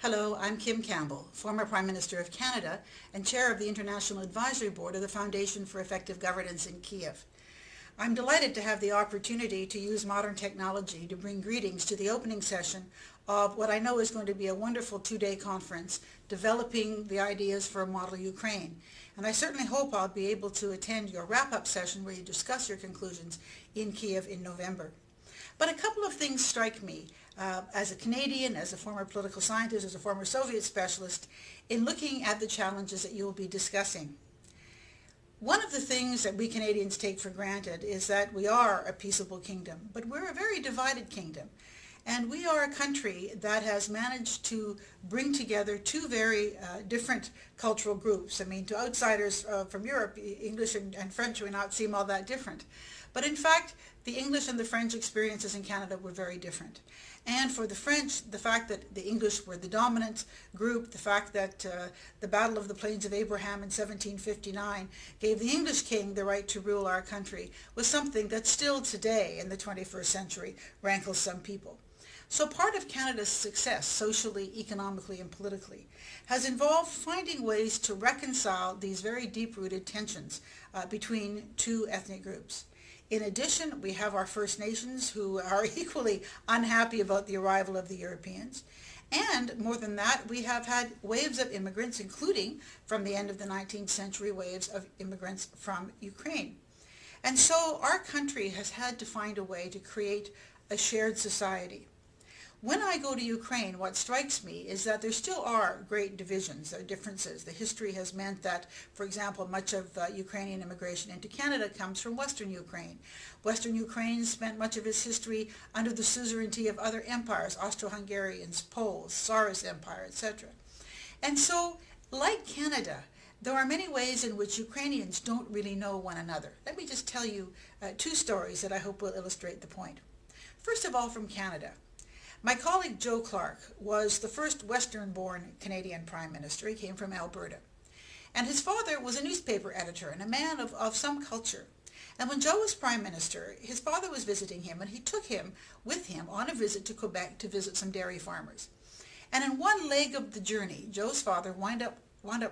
Hello, I'm Kim Campbell, former Prime Minister of Canada and Chair of the International Advisory Board of the Foundation for Effective Governance in Kiev. I'm delighted to have the opportunity to use modern technology to bring greetings to the opening session of what I know is going to be a wonderful two-day conference, developing the ideas for a model Ukraine. And I certainly hope I'll be able to attend your wrap-up session where you discuss your conclusions in Kiev in November. But a couple of things strike me as a Canadian, as a former political scientist, as a former Soviet specialist, in looking at the challenges that you'll be discussing. One of the things that we Canadians take for granted is that we are a peaceable kingdom, but we're a very divided kingdom. And we are a country that has managed to bring together two very different cultural groups. I mean, to outsiders from Europe, English and French may not seem all that different. But in fact, the English and the French experiences in Canada were very different. And for the French, the fact that the English were the dominant group, the fact that the Battle of the Plains of Abraham in 1759 gave the English king the right to rule our country, was something that still today in the 21st century rankles some people. So part of Canada's success, socially, economically, and politically, has involved finding ways to reconcile these very deep-rooted tensions between two ethnic groups. In addition, we have our First Nations who are equally unhappy about the arrival of the Europeans. And more than that, we have had waves of immigrants, including from the end of the 19th century, waves of immigrants from Ukraine. And so our country has had to find a way to create a shared society. When I go to Ukraine, what strikes me is that there still are great divisions, there are differences. The history has meant that, for example, much of Ukrainian immigration into Canada comes from Western Ukraine. Western Ukraine spent much of its history under the suzerainty of other empires, Austro-Hungarians, Poles, Tsarist Empire, etc. And so, like Canada, there are many ways in which Ukrainians don't really know one another. Let me just tell you two stories that I hope will illustrate the point. First of all, from Canada. My colleague Joe Clark was the first Western-born Canadian Prime Minister. He came from Alberta. And his father was a newspaper editor and a man of some culture. And when Joe was Prime Minister, his father was visiting him, and he took him with him on a visit to Quebec to visit some dairy farmers. And in one leg of the journey, Joe's father wound up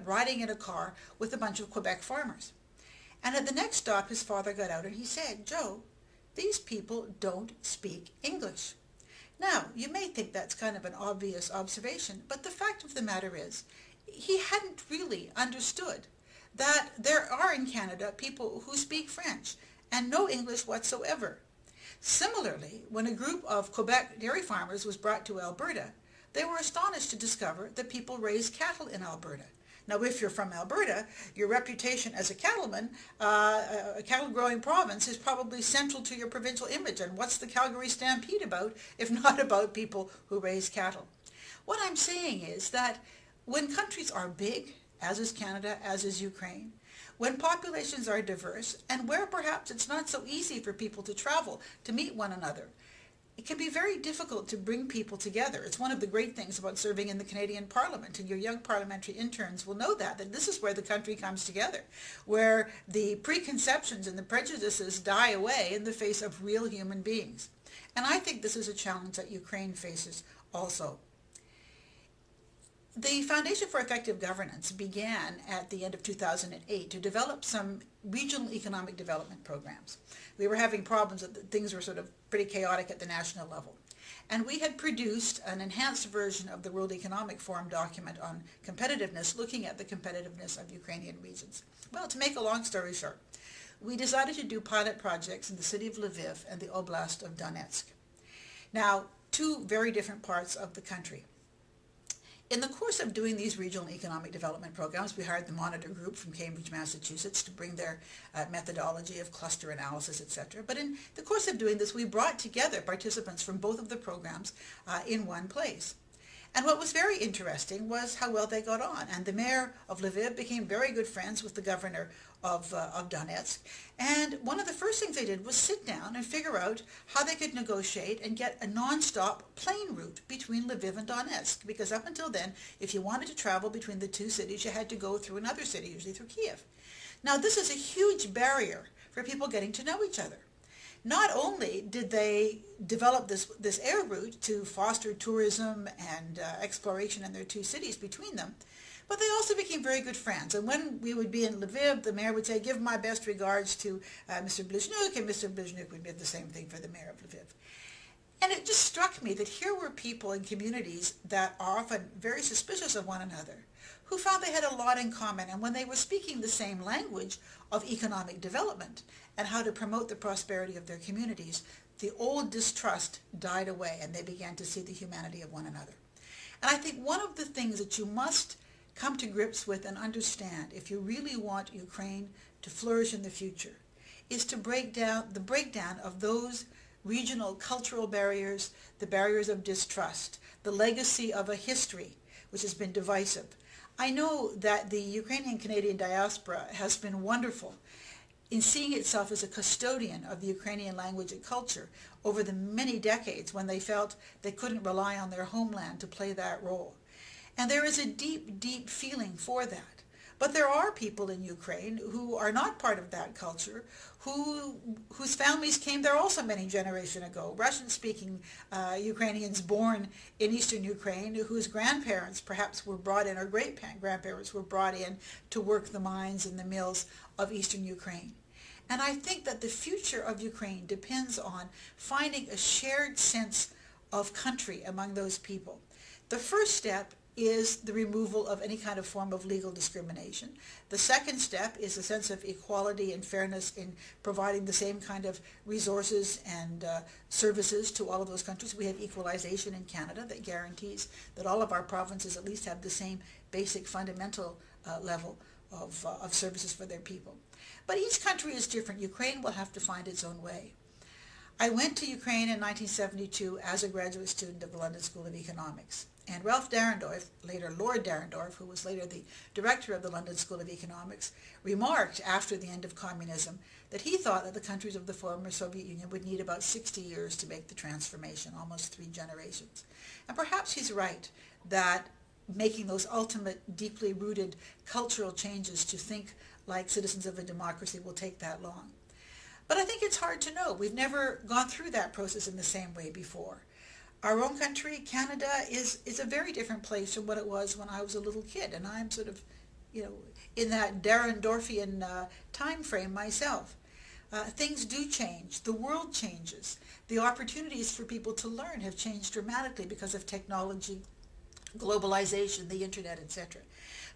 riding in a car with a bunch of Quebec farmers. And at the next stop, his father got out and he said, "Joe, these people don't speak English." Now, you may think that's kind of an obvious observation, but the fact of the matter is, he hadn't really understood that there are in Canada people who speak French and no English whatsoever. Similarly, when a group of Quebec dairy farmers was brought to Alberta, they were astonished to discover that people raise cattle in Alberta. Now, if you're from Alberta, your reputation as a cattleman, a cattle-growing province, is probably central to your provincial image. And what's the Calgary Stampede about, if not about people who raise cattle? What I'm saying is that when countries are big, as is Canada, as is Ukraine, when populations are diverse, and where perhaps it's not so easy for people to travel to meet one another, it can be very difficult to bring people together. It's one of the great things about serving in the Canadian Parliament, and your young parliamentary interns will know that this is where the country comes together, where the preconceptions and the prejudices die away in the face of real human beings. And I think this is a challenge that Ukraine faces also. The Foundation for Effective Governance began at the end of 2008 to develop some regional economic development programs. We were having problems, things were sort of pretty chaotic at the national level. And we had produced an enhanced version of the World Economic Forum document on competitiveness, looking at the competitiveness of Ukrainian regions. Well, to make a long story short, we decided to do pilot projects in the city of Lviv and the Oblast of Donetsk. Now, two very different parts of the country. In the course of doing these regional economic development programs, we hired the Monitor Group from Cambridge, Massachusetts to bring their methodology of cluster analysis, etc. But in the course of doing this, we brought together participants from both of the programs in one place. And what was very interesting was how well they got on. And the mayor of Lviv became very good friends with the governor of Donetsk. And one of the first things they did was sit down and figure out how they could negotiate and get a non-stop plane route between Lviv and Donetsk. Because up until then, if you wanted to travel between the two cities, you had to go through another city, usually through Kiev. Now, this is a huge barrier for people getting to know each other. Not only did they develop this air route to foster tourism and exploration in their two cities between them, but they also became very good friends. And when we would be in Lviv, the mayor would say, give my best regards to Mr. Blizhnuk, and Mr. Blizhnuk would do the same thing for the mayor of Lviv. And it just struck me that here were people in communities that are often very suspicious of one another, who found they had a lot in common. And when they were speaking the same language of economic development and how to promote the prosperity of their communities, the old distrust died away and they began to see the humanity of one another. And I think one of the things that you must come to grips with and understand if you really want Ukraine to flourish in the future is to break down the breakdown of those regional cultural barriers, the barriers of distrust, the legacy of a history which has been divisive. I know that the Ukrainian-Canadian diaspora has been wonderful in seeing itself as a custodian of the Ukrainian language and culture over the many decades when they felt they couldn't rely on their homeland to play that role. And there is a deep, deep feeling for that. But there are people in Ukraine who are not part of that culture, whose families came there also many generations ago, Russian-speaking Ukrainians born in eastern Ukraine, whose grandparents perhaps were brought in, or great-grandparents were brought in to work the mines and the mills of eastern Ukraine. And I think that the future of Ukraine depends on finding a shared sense of country among those people. The first step is the removal of any kind of form of legal discrimination. The second step is a sense of equality and fairness in providing the same kind of resources and services to all of those countries. We have equalization in Canada that guarantees that all of our provinces at least have the same basic fundamental level of services for their people. But each country is different. Ukraine will have to find its own way. I went to Ukraine in 1972 as a graduate student of the London School of Economics. And Ralph Dahrendorf, later Lord Dahrendorf, who was later the director of the London School of Economics, remarked after the end of communism that he thought that the countries of the former Soviet Union would need about 60 years to make the transformation, almost 3 generations. And perhaps he's right that making those ultimate, deeply rooted cultural changes to think like citizens of a democracy will take that long. But I think it's hard to know. We've never gone through that process in the same way before. Our own country, Canada, is a very different place from what it was when I was a little kid, and I'm sort of, in that Dahrendorfian time frame myself. Things do change. The world changes. The opportunities for people to learn have changed dramatically because of technology, globalization, the internet, etc.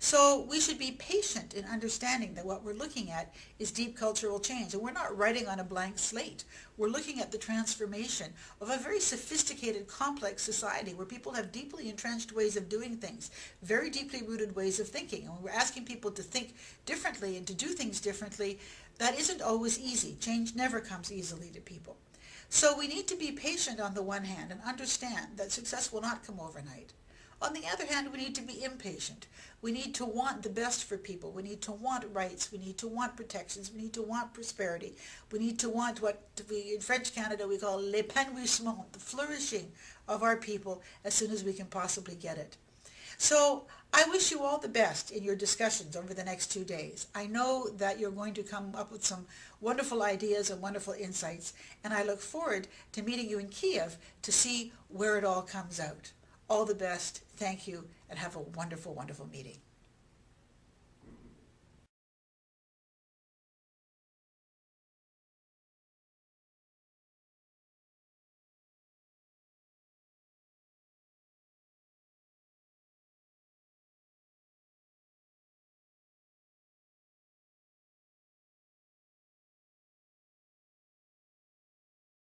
So we should be patient in understanding that what we're looking at is deep cultural change. And we're not writing on a blank slate. We're looking at the transformation of a very sophisticated, complex society where people have deeply entrenched ways of doing things, very deeply rooted ways of thinking. And when we're asking people to think differently and to do things differently, that isn't always easy. Change never comes easily to people. So we need to be patient on the one hand and understand that success will not come overnight. On the other hand, we need to be impatient. We need to want the best for people. We need to want rights. We need to want protections. We need to want prosperity. We need to want what in French Canada we call l'épanouissement, the flourishing of our people as soon as we can possibly get it. So I wish you all the best in your discussions over the next 2 days. I know that you're going to come up with some wonderful ideas and wonderful insights, and I look forward to meeting you in Kiev to see where it all comes out. All the best. Thank you, and have a wonderful, wonderful meeting.